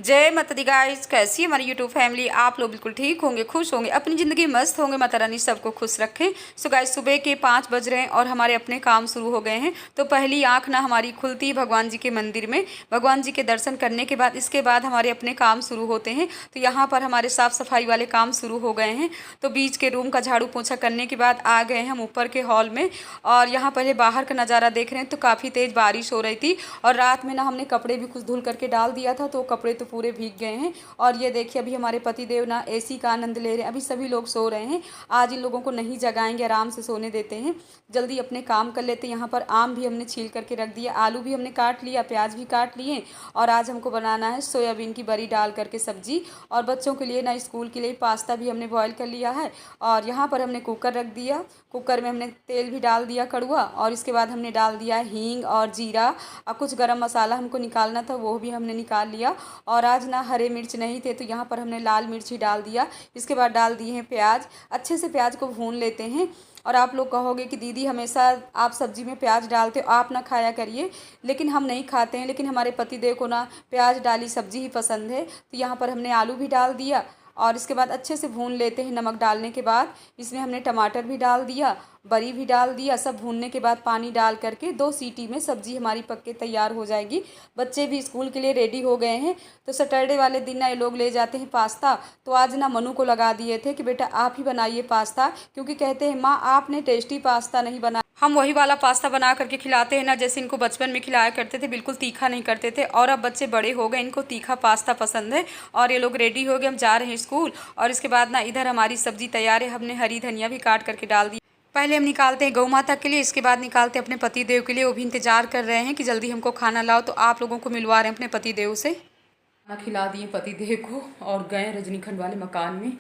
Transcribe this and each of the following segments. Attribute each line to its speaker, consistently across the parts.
Speaker 1: जय माता दी गाइस, कैसी है हमारी यूट्यूब फैमिली। आप लोग बिल्कुल ठीक होंगे, खुश होंगे, अपनी ज़िंदगी मस्त होंगे। माता रानी सबको खुश रखें। सो गाइस, सुबह के 5 बज रहे हैं और हमारे अपने काम शुरू हो गए हैं। तो पहली आंख ना हमारी खुलती है भगवान जी के मंदिर में, भगवान जी के दर्शन करने के बाद इसके बाद हमारे अपने काम शुरू होते हैं। तो यहाँ पर हमारे साफ़ सफाई वाले काम शुरू हो गए हैं। तो बीच के रूम का झाड़ू पोछा करने के बाद आ गए हम ऊपर के हॉल में। और यहाँ पहले बाहर का नज़ारा देख रहे हैं तो काफ़ी तेज़ बारिश हो रही थी। और रात में ना हमने कपड़े भी कुछ धुल करके डाल दिया था, तो कपड़े तो पूरे भीग गए हैं। और ये देखिए अभी हमारे पतिदेव ना एसी का आनंद ले रहे हैं। अभी सभी लोग सो रहे हैं। आज इन लोगों को नहीं जगाएंगे, आराम से सोने देते हैं, जल्दी अपने काम कर लेते हैं। यहाँ पर आम भी हमने छील करके रख दिया, आलू भी हमने काट लिया, प्याज भी काट लिए। और आज हमको बनाना है सोयाबीन की बड़ी डाल करके सब्जी। और बच्चों के लिए ना स्कूल के लिए पास्ता भी हमने बॉयल कर लिया है। और यहाँ पर हमने कुकर रख दिया, कुकर में हमने तेल भी डाल दिया कड़ुआ। और इसके बाद हमने डाल दिया हींग और जीरा और कुछ गरम मसाला हमको निकालना था, वो भी हमने निकाल लिया। और आज ना हरे मिर्च नहीं थे तो यहाँ पर हमने लाल मिर्च ही डाल दिया। इसके बाद डाल दिए हैं प्याज। अच्छे से प्याज को भून लेते हैं। और आप लोग कहोगे कि दीदी हमेशा आप सब्जी में प्याज डालते हो, आप ना खाया करिए। लेकिन हम नहीं खाते हैं, लेकिन हमारे पतिदेव को ना प्याज डाली सब्जी ही पसंद है। तो यहाँ पर हमने आलू भी डाल दिया और इसके बाद अच्छे से भून लेते हैं। नमक डालने के बाद इसमें हमने टमाटर भी डाल दिया, बड़ी भी डाल दिया। सब भूनने के बाद पानी डाल करके 2 सीटी में सब्जी हमारी पक के तैयार हो जाएगी। बच्चे भी स्कूल के लिए रेडी हो गए हैं। तो सैटरडे वाले दिन ना ये लोग ले जाते हैं पास्ता। तो आज ना मनु को लगा दिए थे कि बेटा आप ही बनाइए पास्ता, क्योंकि कहते हैं माँ आपने टेस्टी पास्ता नहीं बनाया। हम वही वाला पास्ता बना करके खिलाते हैं ना, जैसे इनको बचपन में खिलाया करते थे, बिल्कुल तीखा नहीं करते थे। और अब बच्चे बड़े हो गए, इनको तीखा पास्ता पसंद है। और ये लोग रेडी हो गए, हम जा रहे हैं स्कूल। और इसके बाद ना इधर हमारी सब्जी तैयार है, हमने हरी धनिया भी काट करके डाल दी। पहले हम निकालते हैं गौ माता के लिए, इसके बाद निकालते हैं अपने पति देव के लिए। वो भी इंतजार कर रहे हैं कि जल्दी हमको खाना लाओ। तो आप लोगों को मिलवा रहे हैं अपने पति देव से। खाना खिला दिए पति देव को और गए रजनीखंड वाले मकान में।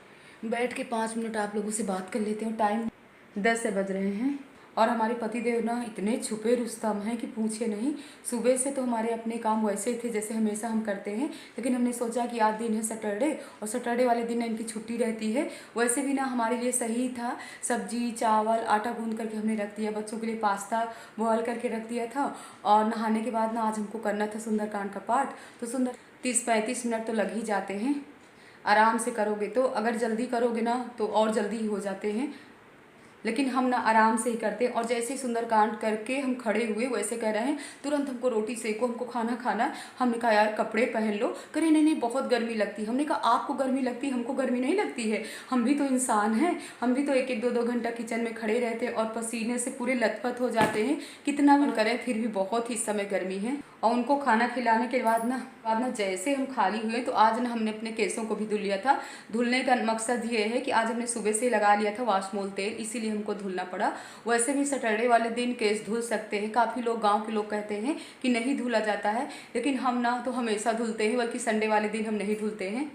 Speaker 1: बैठ के 5 मिनट आप लोगों से बात कर लेते हैं। टाइम 10 से बज रहे हैं और हमारे पतिदेव ना इतने छुपे रुस्तम हैं कि पूछे नहीं। सुबह से तो हमारे अपने काम वैसे ही थे जैसे हमेशा हम करते हैं, लेकिन हमने सोचा कि आज दिन है सैटरडे और सैटरडे वाले दिन इनकी छुट्टी रहती है। वैसे भी ना हमारे लिए सही था, सब्जी चावल आटा गूंद करके हमने रख दिया, बच्चों के लिए पास्ता बॉयल करके रख दिया था। और नहाने के बाद ना आज हमको करना था सुंदरकांड का पाठ। तो सुंदर 30-35 मिनट तो लग ही जाते हैं। आराम से करोगे तो, अगर जल्दी करोगे ना तो और जल्दी ही हो जाते हैं, लेकिन हम ना आराम से ही करते हैं। और जैसे ही सुंदरकांड करके हम खड़े हुए वैसे कह रहे हैं तुरंत हमको रोटी सेको, हमको खाना खाना। हमने कहा यार कपड़े पहन लो। करें नहीं नहीं बहुत गर्मी लगती। हमने कहा आपको गर्मी लगती, हमको गर्मी नहीं लगती है, हम भी तो इंसान हैं, हम भी तो 1-1 2-2 घंटा किचन में खड़े रहते हैं और पसीने से पूरे लथपथ हो जाते हैं। कितना भी करें फिर भी बहुत ही इस समय गर्मी है। और उनको खाना खिलाने के बाद ना जैसे हम खाली हुए तो आज ना हमने अपने केसों को भी धुल लिया था। धुलने का मकसद ये है कि आज हमने सुबह से लगा लिया था वाशमोल तेल, इसीलिए हमको धुलना पड़ा। वैसे भी सैटरडे वाले दिन केस धुल सकते हैं। काफ़ी लोग गांव के लोग कहते हैं कि नहीं धुला जाता है, लेकिन हम ना तो हमेशा धुलते हैं, बल्कि संडे वाले दिन हम नहीं धुलते हैं।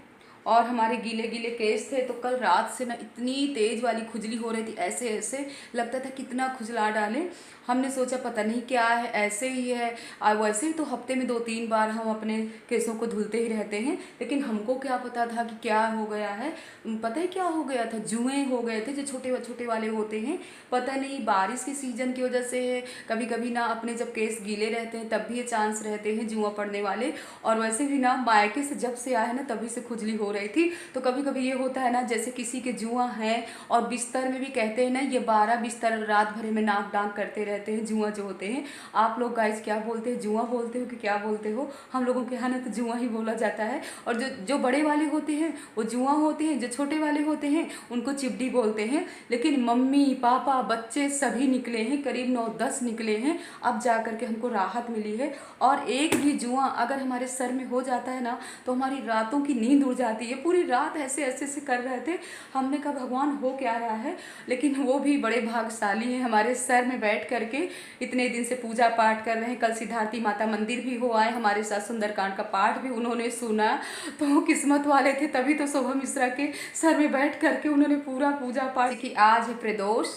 Speaker 1: और हमारे गीले गीले केस थे तो कल रात से ना इतनी तेज़ वाली खुजली हो रही थी, ऐसे ऐसे लगता था कितना खुजला डालें। हमने सोचा पता नहीं क्या है, ऐसे ही है। और वैसे ही तो हफ्ते में 2-3 बार हम अपने केसों को धुलते ही रहते हैं, लेकिन हमको क्या पता था कि क्या हो गया है। पता है क्या हो गया था, जुएँ हो गए थे जो छोटे छोटे वाले होते हैं। पता नहीं बारिश के सीज़न की वजह से कभी कभी ना अपने जब केस गीले रहते हैं तब भी ये चांस रहते हैं जुआ पड़ने वाले। और वैसे भी ना मायके से जब से आए ना तभी से खुजली हो रही थी। तो कभी कभी ये होता है ना जैसे किसी के जुआ है। और बिस्तर में भी कहते हैं ना ये 12 बिस्तर रात भर में नाक डांक करते रहते हैं जुआ जो होते हैं। आप लोग गाइस क्या बोलते हैं, जुआ बोलते हो कि क्या बोलते हो? हम लोगों के यहाँ ना तो जुआ ही बोला जाता है। और जो बड़े वाले होते हैं वो जुआ होते हैं, जो छोटे वाले होते हैं उनको चिपड़ी बोलते हैं। लेकिन मम्मी पापा बच्चे सभी निकले हैं, करीब 9-10 निकले हैं। अब जा करके हमको राहत मिली है। और एक भी जुआ अगर हमारे सर में हो जाता है ना तो हमारी रातों की नींद उड़ जाती है। पूरी रात ऐसे ऐसे से कर रहे थे। हमने कहा भगवान हो क्या रहा है, लेकिन वो भी बड़े भाग्यशाली हैं, हमारे सर में बैठ करके इतने दिन से पूजा पाठ कर रहे हैं। कल सिद्धार्थी माता मंदिर भी हो आए हमारे साथ, सुंदरकांड का पाठ भी उन्होंने सुना। तो किस्मत वाले थे, तभी तो शोभा मिश्रा के सर में बैठ करके उन्होंने पूरा पूजा पाठ की। आज है प्रदोष,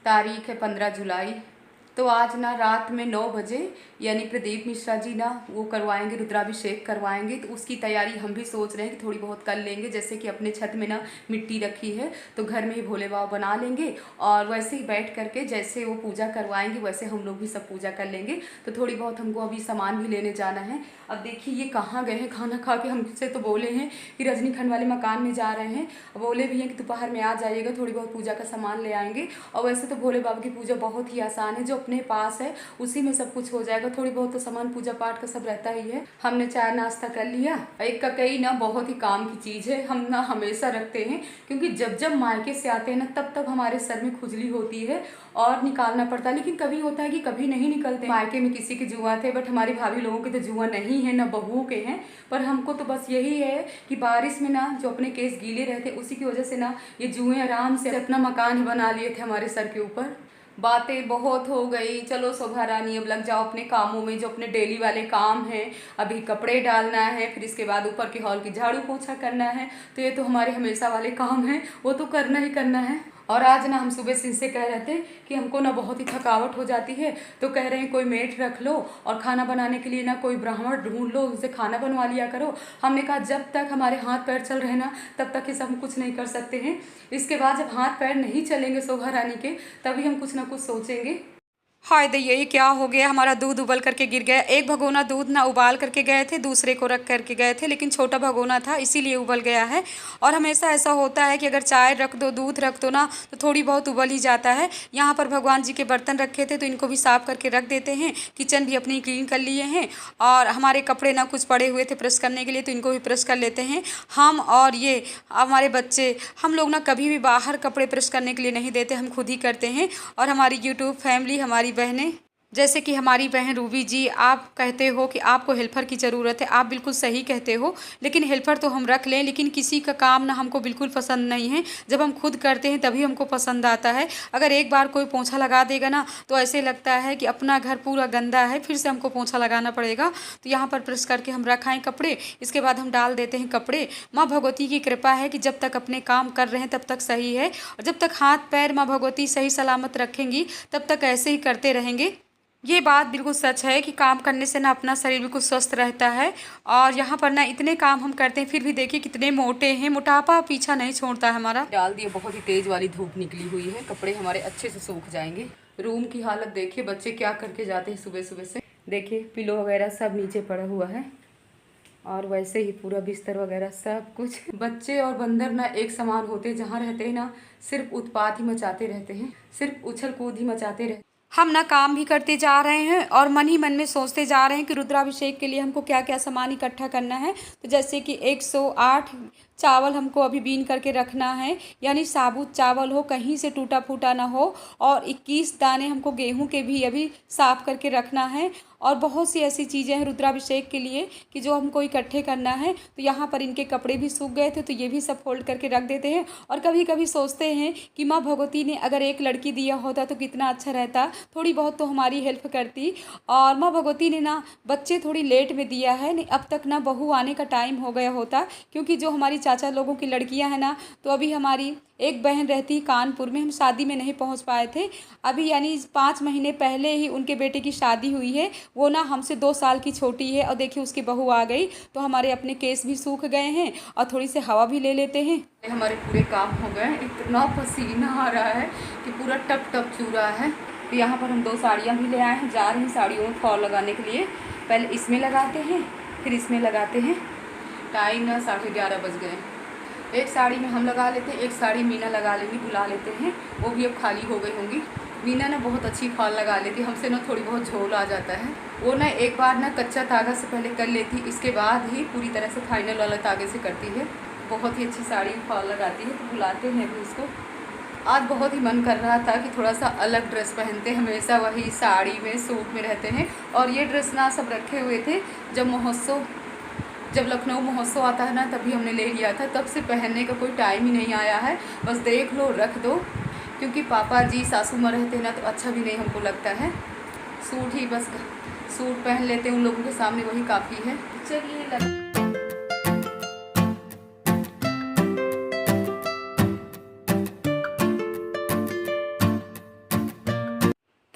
Speaker 1: तारीख है 15 जुलाई। तो आज ना रात में 9 बजे यानी प्रदीप मिश्रा जी ना वो करवाएंगे, रुद्राभिषेक करवाएंगे। तो उसकी तैयारी हम भी सोच रहे हैं कि थोड़ी बहुत कर लेंगे। जैसे कि अपने छत में ना मिट्टी रखी है तो घर में ही भोले बाबा बना लेंगे और वैसे ही बैठ करके जैसे वो पूजा करवाएंगे वैसे हम लोग भी सब पूजा कर लेंगे। तो थोड़ी बहुत हमको अभी सामान भी लेने जाना है। अब देखिए ये कहाँ गए हैं, खाना खा के हमसे तो बोले हैं कि रजनीखंड वाले मकान में जा रहे हैं। बोले भी हैं कि दोपहर में आ जाइएगा, थोड़ी बहुत पूजा का सामान ले आएंगे। और वैसे तो भोले बाबा की पूजा बहुत ही आसान है, जो अपने पास है उसी में सब कुछ हो जाएगा। थोड़ी बहुत तो सामान पूजा पाठ का सब रहता ही है। हमने चाय नाश्ता कर लिया। एक ककई ना बहुत ही काम की चीज़ है, हम ना हमेशा रखते हैं क्योंकि जब जब मायके से आते हैं ना तब तब हमारे सर में खुजली होती है और निकालना पड़ता है। लेकिन कभी होता है कि कभी नहीं निकलते। मायके में किसी के जुआ थे बट हमारी भाभी लोगों के तो जुआ नहीं है, ना बहुओं के हैं। पर हमको तो बस यही है कि बारिश में ना जो अपने केस गीले रहते उसी की वजह से ना ये जुए आराम से अपना मकान ही बना लिए थे हमारे सर के ऊपर। बातें बहुत हो गई, चलो शोभा रानी अब लग जाओ अपने कामों में, जो अपने डेली वाले काम हैं। अभी कपड़े डालना है, फिर इसके बाद ऊपर के हॉल की झाड़ू पोछा करना है। तो ये तो हमारे हमेशा वाले काम हैं, वो तो करना ही करना है। और आज ना हम सुबह से इनसे कह रहे थे कि हमको ना बहुत ही थकावट हो जाती है, तो कह रहे हैं कोई मेड रख लो और खाना बनाने के लिए ना कोई ब्राह्मण ढूंढ लो, उनसे खाना बनवा लिया करो। हमने कहा जब तक हमारे हाथ पैर चल रहे ना तब तक ये सब हम कुछ नहीं कर सकते हैं। इसके बाद जब हाथ पैर नहीं चलेंगे शोभा रानी के तभी हम कुछ ना कुछ सोचेंगे। हाय दैया ये क्या हो गया, हमारा दूध उबल करके गिर गया। एक भगोना दूध ना उबाल करके गए थे, दूसरे को रख करके गए थे, लेकिन छोटा भगोना था इसीलिए उबल गया है। और हमेशा ऐसा होता है कि अगर चाय रख दो, दूध रख दो ना तो थोड़ी बहुत उबल ही जाता है। यहाँ पर भगवान जी के बर्तन रखे थे तो इनको भी साफ करके रख देते हैं। किचन भी अपनी क्लीन कर लिए हैं और हमारे कपड़े ना कुछ पड़े हुए थे प्रेस करने के लिए तो इनको भी प्रेस कर लेते हैं। हम और ये हमारे बच्चे हम लोग ना कभी भी बाहर कपड़े प्रेस करने के लिए नहीं देते, हम खुद ही करते हैं। और हमारी यूट्यूब फैमिली, हमारी बहनें, जैसे कि हमारी बहन रूबी जी, आप कहते हो कि आपको हेल्पर की ज़रूरत है। आप बिल्कुल सही कहते हो, लेकिन हेल्पर तो हम रख लें, लेकिन किसी का काम ना हमको बिल्कुल पसंद नहीं है। जब हम खुद करते हैं तभी हमको पसंद आता है। अगर एक बार कोई पोंछा लगा देगा ना तो ऐसे लगता है कि अपना घर पूरा गंदा है, फिर से हमको पोंछा लगाना पड़ेगा। तो यहाँ पर प्रेस करके हम रखाएँ कपड़े, इसके बाद हम डाल देते हैं कपड़े। माँ भगवती की कृपा है कि जब तक अपने काम कर रहे हैं तब तक सही है, और जब तक हाथ पैर माँ भगवती सही सलामत रखेंगी तब तक ऐसे ही करते रहेंगे। ये बात बिल्कुल सच है कि काम करने से ना अपना शरीर बिल्कुल स्वस्थ रहता है। और यहाँ पर ना इतने काम हम करते हैं फिर भी देखिए कितने मोटे हैं, मोटापा पीछा नहीं छोड़ता है हमारा। डाल दिए, बहुत ही तेज़ वाली धूप निकली हुई है, कपड़े हमारे अच्छे से सूख जाएंगे। रूम की हालत देखिए, बच्चे क्या करके जाते हैं सुबह सुबह से। देखिए पिलो वगैरह सब नीचे पड़ा हुआ है और वैसे ही पूरा बिस्तर वगैरह सब कुछ। बच्चे और बंदर ना एक समान होते हैं, जहाँ रहते हैं ना सिर्फ उत्पात ही मचाते रहते हैं, सिर्फ उछल कूद ही मचाते रहते हैं। हम ना काम भी करते जा रहे हैं और मन ही मन में सोचते जा रहे हैं कि रुद्राभिषेक के लिए हमको क्या क्या सामान इकट्ठा करना है। तो जैसे कि 108 चावल हमको अभी बीन करके रखना है, यानी साबुत चावल हो, कहीं से टूटा फूटा ना हो। और 21 दाने हमको गेहूं के भी अभी साफ़ करके रखना है। और बहुत सी ऐसी चीज़ें हैं रुद्राभिषेक के लिए कि जो हमको इकट्ठे करना है। तो यहाँ पर इनके कपड़े भी सूख गए थे तो ये भी सब फोल्ड करके रख देते हैं। और कभी कभी सोचते हैं कि माँ भगवती ने अगर एक लड़की दिया होता तो कितना अच्छा रहता, थोड़ी बहुत तो हमारी हेल्प करती। और माँ भगवती ने ना बच्चे थोड़ी लेट में दिया है, नहीं अब तक ना बहू आने का टाइम हो गया होता। क्योंकि जो हमारी चाचा लोगों की लड़कियां हैं ना, तो अभी हमारी एक बहन रहती कानपुर में, हम शादी में नहीं पहुंच पाए थे। अभी यानी 5 महीने पहले ही उनके बेटे की शादी हुई है। वो ना हमसे 2 साल की छोटी है और देखिए उसकी बहू आ गई तो हमारे अपने केस भी सूख गए हैं और थोड़ी सी हवा भी ले लेते हैं। हमारे पूरे काम हो गए, इतना पसीना आ रहा है कि पूरा टप टप चू रहा है। तो यहाँ पर हम 2 साड़ियाँ भी ले आए हैं, जा रहे हैं साड़ियों में फॉल लगाने के लिए। पहले इसमें लगाते हैं फिर इसमें लगाते हैं। टाइम ना 11:30 बज गए। एक साड़ी में हम लगा लेते हैं, एक साड़ी मीना लगा लेंगी, बुला लेते हैं। वो भी अब खाली हो गई होंगी। मीना ना बहुत अच्छी फॉल लगा लेती, हमसे ना थोड़ी बहुत झोल आ जाता है। वो ना एक बार ना कच्चा धागा से पहले कर लेती, इसके बाद ही पूरी तरह से फाइनल वाला धागे से करती है। बहुत ही अच्छी साड़ी फॉल लगाती है। तो बुलाते हैं अभी उसको। आज बहुत ही मन कर रहा था कि थोड़ा सा अलग ड्रेस पहनते, हमेशा वही साड़ी में सूट में रहते हैं। और ये ड्रेस ना सब रखे हुए थे, जब लखनऊ महोत्सव आता है ना तभी हमने ले लिया था, तब से पहनने का कोई टाइम ही नहीं आया है। बस देख लो रख दो, क्योंकि पापा जी सासू माँ रहते हैं ना तो अच्छा भी नहीं हमको लगता है। सूट ही बस सूट पहन लेते हैं उन लोगों के सामने, वही काफ़ी है। चलिए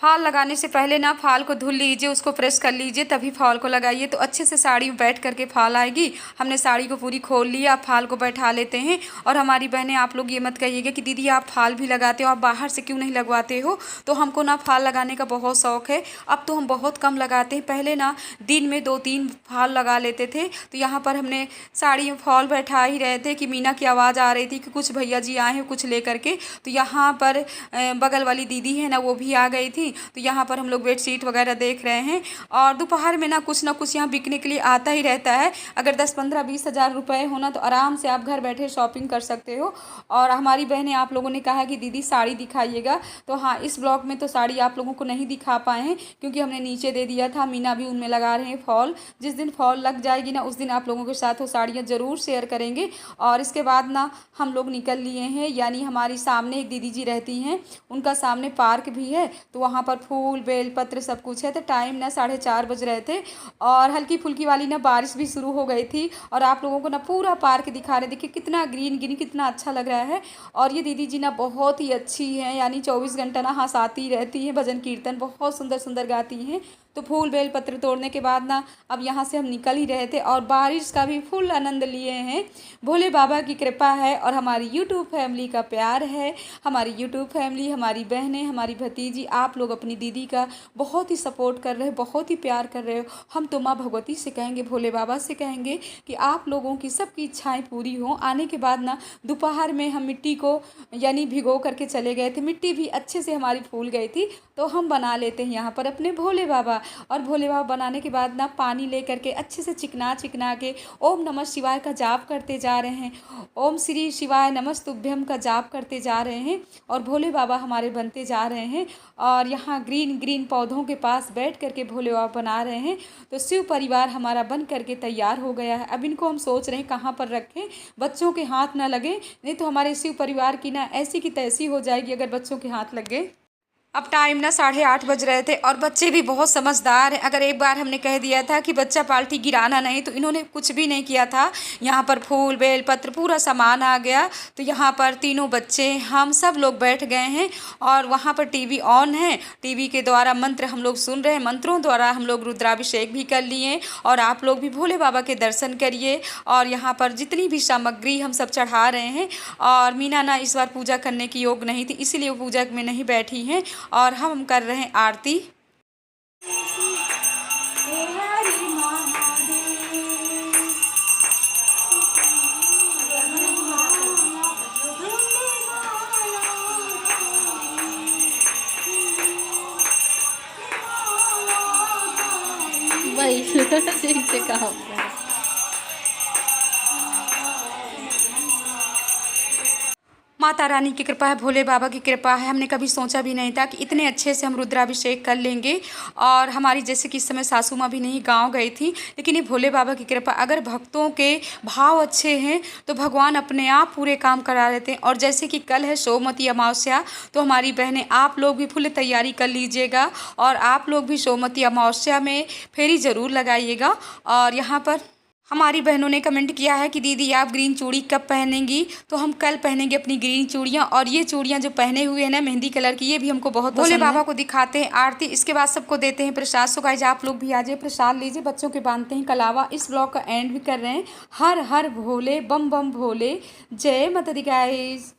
Speaker 1: फाल लगाने से पहले ना फाल को धुल लीजिए, उसको प्रेस कर लीजिए, तभी फाल को लगाइए तो अच्छे से साड़ी में बैठ करके फाल आएगी। हमने साड़ी को पूरी खोल लिया, अब फाल को बैठा लेते हैं। और हमारी बहनें, आप लोग ये मत कहिएगा कि दीदी आप फाल भी लगाते हो, आप बाहर से क्यों नहीं लगवाते हो। तो हमको ना फाल लगाने का बहुत शौक़ है। अब तो हम बहुत कम लगाते हैं, पहले ना दिन में 2-3 फाल लगा लेते थे। तो यहाँ पर हमने साड़ी में फॉल बैठा ही रहे थे कि मीना की आवाज़ आ रही थी कि कुछ भैया जी आए हैं कुछ लेकर के। तो यहाँ पर बगल वाली दीदी है ना, वो भी आ गई थी। तो यहाँ पर हम लोग बेडशीट वगैरह देख रहे हैं। और दोपहर में ना कुछ यहाँ बिकने के लिए आता ही रहता है। अगर 10-15-20 हज़ार रुपये हो ना तो आराम से आप घर बैठे शॉपिंग कर सकते हो। और हमारी बहनें, आप लोगों ने कहा कि दीदी साड़ी दिखाइएगा, तो हाँ, इस ब्लॉग में तो साड़ी आप लोगों को नहीं दिखा पाए हैं क्योंकि हमने नीचे दे दिया था। मीना भी उनमें लगा रहे हैं फॉल। जिस दिन फॉल लग जाएगी ना, उस दिन आप लोगों के साथ वो साड़ियाँ ज़रूर शेयर करेंगे। और इसके बाद ना हम लोग निकल लिए हैं, यानी हमारी सामने एक दीदी जी रहती हैं, उनका सामने पार्क भी है। तो वहाँ पर फूल बेल पत्र सब कुछ है। तो टाइम ना 4:30 बज रहे थे और हल्की फुल्की वाली ना बारिश भी शुरू हो गई थी। और आप लोगों को ना पूरा पार्क दिखा रहे, देखिए कितना ग्रीन ग्रीन, कितना अच्छा लग रहा है। और ये दीदी जी ना बहुत ही अच्छी हैं, यानी 24 घंटा ना हंसाती रहती हैं, भजन कीर्तन बहुत सुंदर सुंदर गाती हैं। तो फूल बेल पत्र तोड़ने के बाद ना अब यहाँ से हम निकल ही रहे थे और बारिश का भी फुल आनंद लिए हैं। भोले बाबा की कृपा है और हमारी यूट्यूब फैमिली का प्यार है। हमारी यूट्यूब फैमिली, हमारी बहनें, हमारी भतीजी, आप लोग अपनी दीदी का बहुत ही सपोर्ट कर रहे हो, बहुत ही प्यार कर रहे हो। हम तो माँ भगवती से कहेंगे, भोले बाबा से कहेंगे कि आप लोगों की सबकी इच्छाएँ पूरी हों। आने के बाद ना दोपहर में हम मिट्टी को यानी भिगो करके चले गए थे, मिट्टी भी अच्छे से हमारी फूल गई थी। तो हम बना लेते हैं यहाँ पर अपने भोले बाबा। और भोले बाबा बनाने के बाद ना पानी ले करके अच्छे से चिकना चिकना के ओम नमः शिवाय का जाप करते जा रहे हैं, ओम श्री शिवाय नमस्तुभ्यम का जाप करते जा रहे हैं। और भोले बाबा हमारे बनते जा रहे हैं। और यहाँ ग्रीन ग्रीन पौधों के पास बैठ करके भोले बाबा बना रहे हैं। तो शिव परिवार हमारा बन करके तैयार हो गया है। अब इनको हम सोच रहे हैं कहाँ पर रखें, बच्चों के हाथ ना लगे, नहीं तो हमारे शिव परिवार की ना ऐसी की तैसी हो जाएगी अगर बच्चों के हाथ लग गए। अब टाइम ना 8:30 बज रहे थे और बच्चे भी बहुत समझदार हैं। अगर एक बार हमने कह दिया था कि बच्चा पाल्टी गिराना नहीं, तो इन्होंने कुछ भी नहीं किया था। यहाँ पर फूल बेल पत्र पूरा सामान आ गया। तो यहाँ पर तीनों बच्चे हम सब लोग बैठ गए हैं और वहाँ पर टीवी ऑन है, टीवी के द्वारा मंत्र हम लोग सुन रहे हैं, मंत्रों द्वारा हम लोग रुद्राभिषेक भी कर लिए। और आप लोग भी भोले बाबा के दर्शन करिए। और यहाँ पर जितनी भी सामग्री हम सब चढ़ा रहे हैं। और मीना ना इस बार पूजा करने की योग नहीं थी, इसीलिए वो पूजा में नहीं बैठी हैं। और हम कर रहे हैं आरती।
Speaker 2: वही से कहा
Speaker 1: माता रानी की कृपा है, भोले बाबा की कृपा है। हमने कभी सोचा भी नहीं था कि इतने अच्छे से हम रुद्राभिषेक कर लेंगे। और हमारी जैसे कि इस समय सासू माँ भी नहीं गांव गई थी, लेकिन ये भोले बाबा की कृपा, अगर भक्तों के भाव अच्छे हैं तो भगवान अपने आप पूरे काम करा लेते हैं। और जैसे कि कल है सोमवती अमावस्या, तो हमारी बहनें आप लोग भी फुल तैयारी कर लीजिएगा और आप लोग भी सोमवती अमावस्या में फेरी ज़रूर लगाइएगा। और यहाँ पर हमारी बहनों ने कमेंट किया है कि दीदी आप ग्रीन चूड़ी कब पहनेंगी, तो हम कल पहनेंगे अपनी ग्रीन चूड़ियाँ। और ये चूड़ियाँ जो पहने हुए हैं ना मेहंदी कलर की, ये भी हमको बहुत भोले बाबा को दिखाते हैं आरती, इसके बाद सबको देते हैं प्रसाद। सो गाइस आप लोग भी आ जाइए, प्रसाद लीजिए, बच्चों के बांधते हैं कलावा। इस ब्लॉग का एंड भी कर रहे हैं। हर हर भोले, बम बम भोले, जय माता दी गाइस।